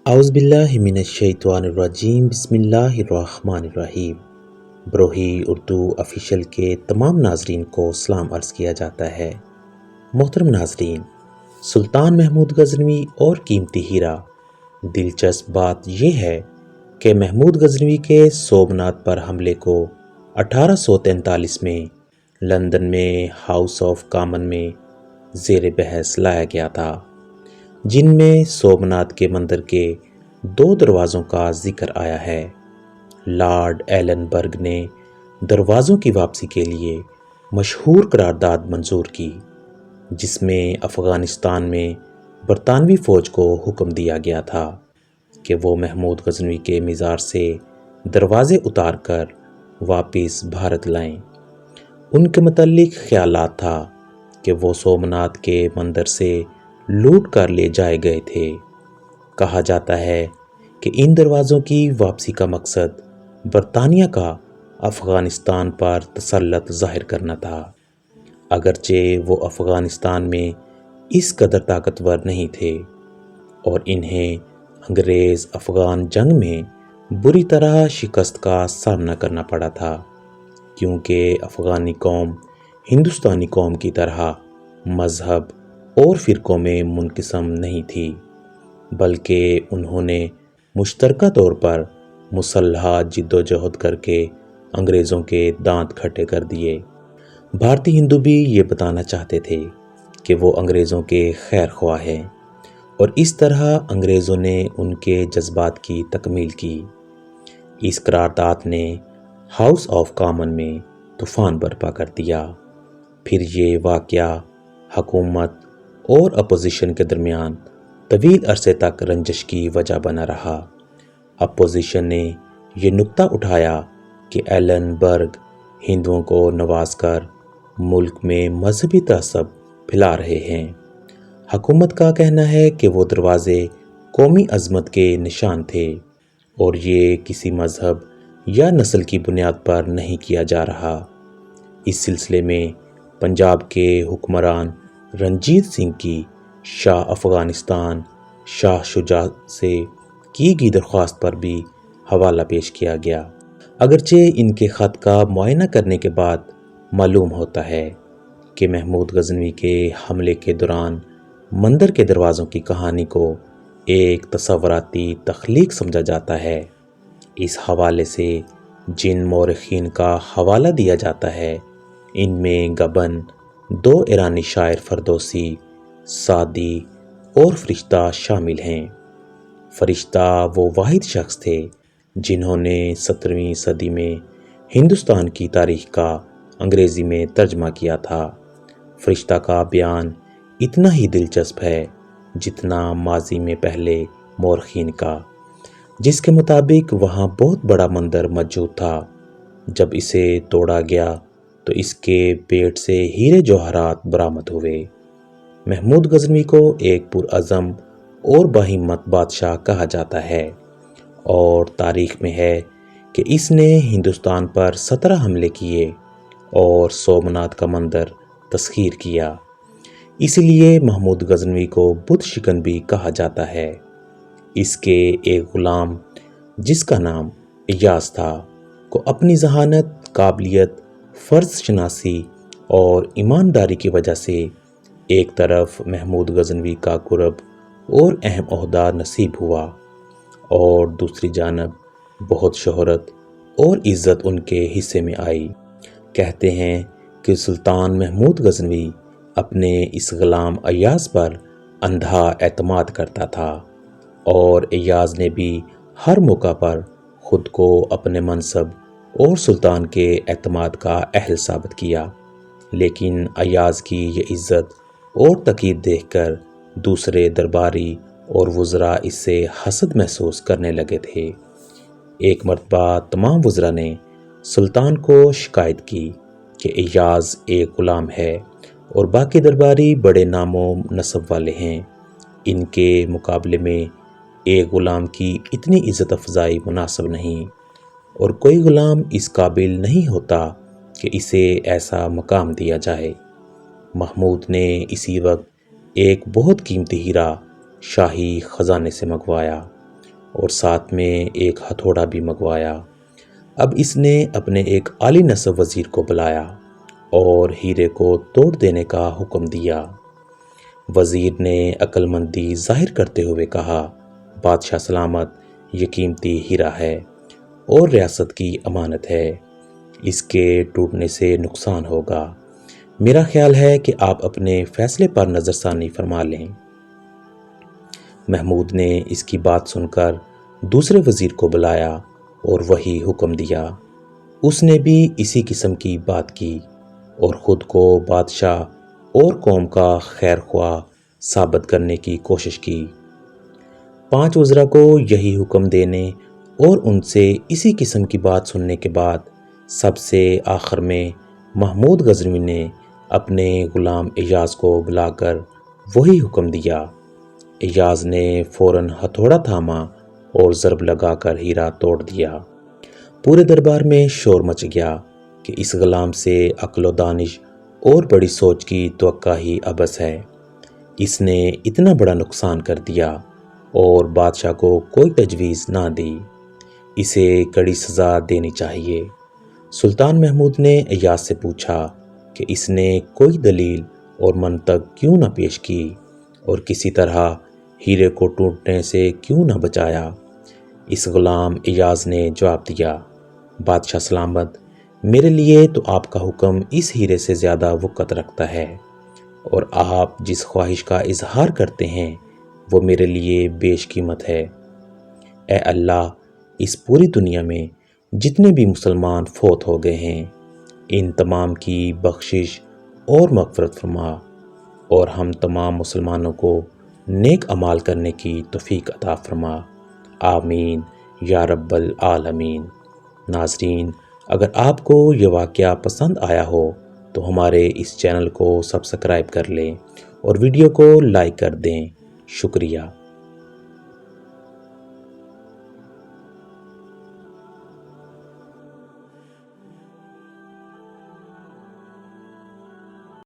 اعوذ باللہ من الشیطان الرجیم، بسم اللہ الرحمن الرحیم۔ بروہی اردو آفیشیل کے تمام ناظرین کو سلام عرض کیا جاتا ہے۔ محترم ناظرین، سلطان محمود غزنوی اور قیمتی ہیرا۔ دلچسپ بات یہ ہے کہ محمود غزنوی کے سومنات پر حملے کو 1843 میں لندن میں ہاؤس آف کامن میں زیر بحث لایا گیا تھا، جن میں سومنات کے مندر کے 2 دروازوں کا ذکر آیا ہے۔ لارڈ ایلن برگ نے دروازوں کی واپسی کے لیے مشہور قرارداد منظور کی، جس میں افغانستان میں برطانوی فوج کو حکم دیا گیا تھا کہ وہ محمود غزنوی کے مزار سے دروازے اتار کر واپس بھارت لائیں۔ ان کے متعلق خیالات تھا کہ وہ سومنات کے مندر سے لوٹ کر لے جائے گئے تھے۔ کہا جاتا ہے کہ ان دروازوں کی واپسی کا مقصد برطانیہ کا افغانستان پر تسلط ظاہر کرنا تھا، اگرچہ وہ افغانستان میں اس قدر طاقتور نہیں تھے اور انہیں انگریز افغان جنگ میں بری طرح شکست کا سامنا کرنا پڑا تھا، کیونکہ افغانی قوم ہندوستانی قوم کی طرح مذہب اور فرقوں میں منقسم نہیں تھی، بلکہ انہوں نے مشترکہ طور پر مسلح جدوجہد کر کے انگریزوں کے دانت کھٹے کر دیے۔ بھارتی ہندو بھی یہ بتانا چاہتے تھے کہ وہ انگریزوں کے خیر خواہ ہیں، اور اس طرح انگریزوں نے ان کے جذبات کی تکمیل کی۔ اس قرارداد نے ہاؤس آف کامن میں طوفان برپا کر دیا۔ پھر یہ واقعہ حکومت اور اپوزیشن کے درمیان طویل عرصے تک رنجش کی وجہ بنا رہا۔ اپوزیشن نے یہ نکتہ اٹھایا کہ ایلن برگ ہندوؤں کو نواز کر ملک میں مذہبی تعصب پھیلا رہے ہیں۔ حکومت کا کہنا ہے کہ وہ دروازے قومی عظمت کے نشان تھے اور یہ کسی مذہب یا نسل کی بنیاد پر نہیں کیا جا رہا۔ اس سلسلے میں پنجاب کے حکمران رنجیت سنگھ کی شاہ افغانستان شاہ شجاع سے کی گئی درخواست پر بھی حوالہ پیش کیا گیا، اگرچہ ان کے خط کا معائنہ کرنے کے بعد معلوم ہوتا ہے کہ محمود غزنوی کے حملے کے دوران مندر کے دروازوں کی کہانی کو ایک تصوراتی تخلیق سمجھا جاتا ہے۔ اس حوالے سے جن مورخین کا حوالہ دیا جاتا ہے، ان میں گبن 2 ایرانی شاعر فردوسی، سعدی اور فرشتہ شامل ہیں۔ فرشتہ وہ واحد شخص تھے جنہوں نے 17ویں صدی میں ہندوستان کی تاریخ کا انگریزی میں ترجمہ کیا تھا۔ فرشتہ کا بیان اتنا ہی دلچسپ ہے جتنا ماضی میں پہلے مورخین کا، جس کے مطابق وہاں بہت بڑا مندر موجود تھا۔ جب اسے توڑا گیا تو اس کے پیٹ سے ہیرے جواہرات برآمد ہوئے۔ محمود غزنوی کو ایک پرعزم اور باہمت بادشاہ کہا جاتا ہے، اور تاریخ میں ہے کہ اس نے ہندوستان پر 17 حملے کیے اور سومنات کا مندر تسخیر کیا۔ اس لیے محمود غزنوی کو بت شکن بھی کہا جاتا ہے۔ اس کے ایک غلام جس کا نام ایاز تھا کو اپنی ذہانت، قابلیت، فرض شناسی اور ایمانداری کی وجہ سے ایک طرف محمود غزنوی کا قرب اور اہم عہدہ نصیب ہوا، اور دوسری جانب بہت شہرت اور عزت ان کے حصے میں آئی۔ کہتے ہیں کہ سلطان محمود غزنوی اپنے اس غلام ایاز پر اندھا اعتماد کرتا تھا، اور ایاز نے بھی ہر موقع پر خود کو اپنے منصب اور سلطان کے اعتماد کا اہل ثابت کیا، لیکن ایاز کی یہ عزت اور تقریر دیکھ کر دوسرے درباری اور وزراء اس سے حسد محسوس کرنے لگے تھے۔ ایک مرتبہ تمام وزراء نے سلطان کو شکایت کی کہ ایاز ایک غلام ہے اور باقی درباری بڑے نام و نسب والے ہیں، ان کے مقابلے میں ایک غلام کی اتنی عزت افزائی مناسب نہیں، اور کوئی غلام اس قابل نہیں ہوتا کہ اسے ایسا مقام دیا جائے۔ محمود نے اسی وقت ایک بہت قیمتی ہیرا شاہی خزانے سے منگوایا اور ساتھ میں ایک ہتھوڑا بھی منگوایا۔ اب اس نے اپنے ایک عالی نصب وزیر کو بلایا اور ہیرے کو توڑ دینے کا حکم دیا۔ وزیر نے عقل مندی ظاہر کرتے ہوئے کہا، بادشاہ سلامت، یہ قیمتی ہیرا ہے اور ریاست کی امانت ہے، اس کے ٹوٹنے سے نقصان ہوگا۔ میرا خیال ہے کہ آپ اپنے فیصلے پر نظر ثانی فرما لیں۔ محمود نے اس کی بات سن کر دوسرے وزیر کو بلایا اور وہی حکم دیا۔ اس نے بھی اسی قسم کی بات کی اور خود کو بادشاہ اور قوم کا خیر خواہ ثابت کرنے کی کوشش کی۔ 5 وزراء کو یہی حکم دینے اور ان سے اسی قسم کی بات سننے کے بعد سب سے آخر میں محمود غزنوی نے اپنے غلام ایاز کو بلا کر وہی حکم دیا۔ ایاز نے فوراً ہتھوڑا تھاما اور ضرب لگا کر ہیرا توڑ دیا۔ پورے دربار میں شور مچ گیا کہ اس غلام سے عقل و دانش اور بڑی سوچ کی توقع ہی عبث ہے، اس نے اتنا بڑا نقصان کر دیا اور بادشاہ کو کوئی تجویز نہ دی، اسے کڑی سزا دینی چاہیے۔ سلطان محمود نے ایاز سے پوچھا کہ اس نے کوئی دلیل اور منطق کیوں نہ پیش کی اور کسی طرح ہیرے کو ٹوٹنے سے کیوں نہ بچایا۔ اس غلام ایاز نے جواب دیا، بادشاہ سلامت، میرے لیے تو آپ کا حکم اس ہیرے سے زیادہ وقت رکھتا ہے، اور آپ جس خواہش کا اظہار کرتے ہیں وہ میرے لیے بیش قیمت ہے۔ اے اللہ، اس پوری دنیا میں جتنے بھی مسلمان فوت ہو گئے ہیں ان تمام کی بخشش اور مغفرت فرما، اور ہم تمام مسلمانوں کو نیک اعمال کرنے کی توفیق عطا فرما، آمین یا رب العالمین۔ ناظرین، اگر آپ کو یہ واقعہ پسند آیا ہو تو ہمارے اس چینل کو سبسکرائب کر لیں اور ویڈیو کو لائک کر دیں۔ شکریہ۔